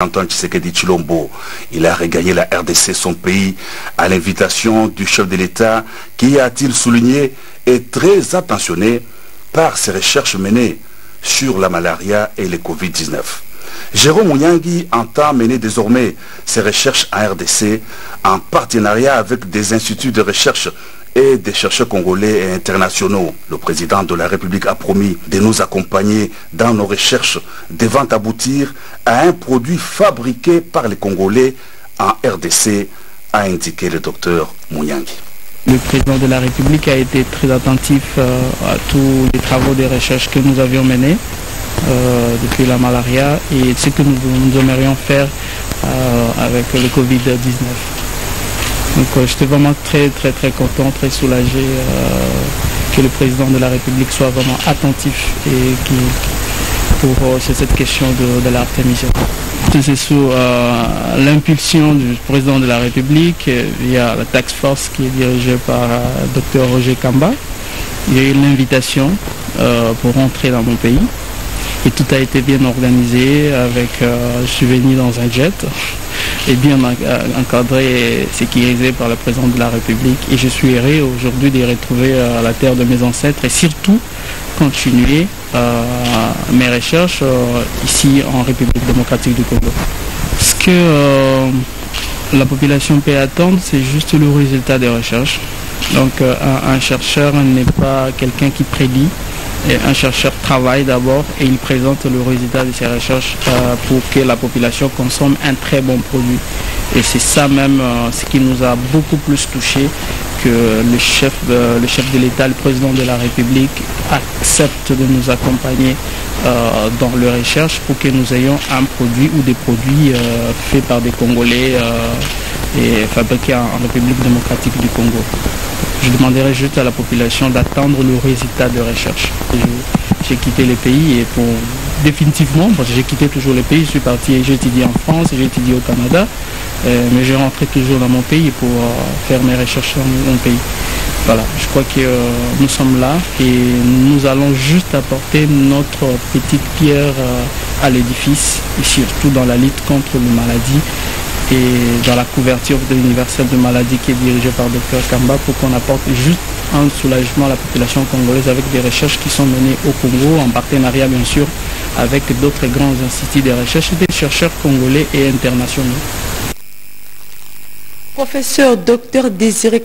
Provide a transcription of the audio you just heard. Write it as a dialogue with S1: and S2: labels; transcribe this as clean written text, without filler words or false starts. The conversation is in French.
S1: Antoine Tshisekedi Tshilombo. Il a regagné la RDC, son pays, à l'invitation du chef de l'État qui, a-t-il souligné, est très attentionné par ses recherches menées sur la malaria et le Covid-19. Jérôme Mouniangui entend mener désormais ses recherches en RDC en partenariat avec des instituts de recherche et des chercheurs congolais et internationaux. Le président de la République a promis de nous accompagner dans nos recherches devant aboutir à un produit fabriqué par les Congolais en RDC, a indiqué le docteur Mouniangui.
S2: Le président de la République a été très attentif à tous les travaux de recherche que nous avions menés depuis la malaria et ce que nous aimerions faire avec le Covid-19. Donc j'étais vraiment très content, très soulagé que le président de la République soit vraiment attentif sur cette question de l'artémisia. C'est sous l'impulsion du président de la République via la task force qui est dirigée par Dr Roger Kamba. Il y a eu l'invitation pour rentrer dans mon pays et tout a été bien organisé je suis venu dans un jet et bien encadré et sécurisé par le président de la République et je suis heureux aujourd'hui de retrouver la terre de mes ancêtres et surtout continuer mes recherches ici en République démocratique du Congo. Ce que la population peut attendre, c'est juste le résultat des recherches. Donc un chercheur n'est pas quelqu'un qui prédit. Et un chercheur travaille d'abord et il présente le résultat de ses recherches pour que la population consomme un très bon produit. Et c'est ça même ce qui nous a beaucoup plus touché que le chef de l'État, le président de la République accepte de nous accompagner dans les recherches pour que nous ayons un produit ou des produits faits par des Congolais et fabriqués en République démocratique du Congo. Je demanderai juste à la population d'attendre le résultat de recherche. J'ai quitté le pays et définitivement, parce que j'ai quitté toujours le pays, je suis parti et j'ai étudié en France, j'ai étudié au Canada, mais je rentrais toujours dans mon pays pour faire mes recherches dans mon pays. Voilà, je crois que nous sommes là et nous allons juste apporter notre petite pierre à l'édifice, et surtout dans la lutte contre les maladies et dans la couverture de l'universel de maladies qui est dirigée par Dr Kamba pour qu'on apporte juste un soulagement à la population congolaise avec des recherches qui sont menées au Congo en partenariat bien sûr avec d'autres grands instituts de recherche et des chercheurs congolais et internationaux.
S3: Professeur Dr Désiré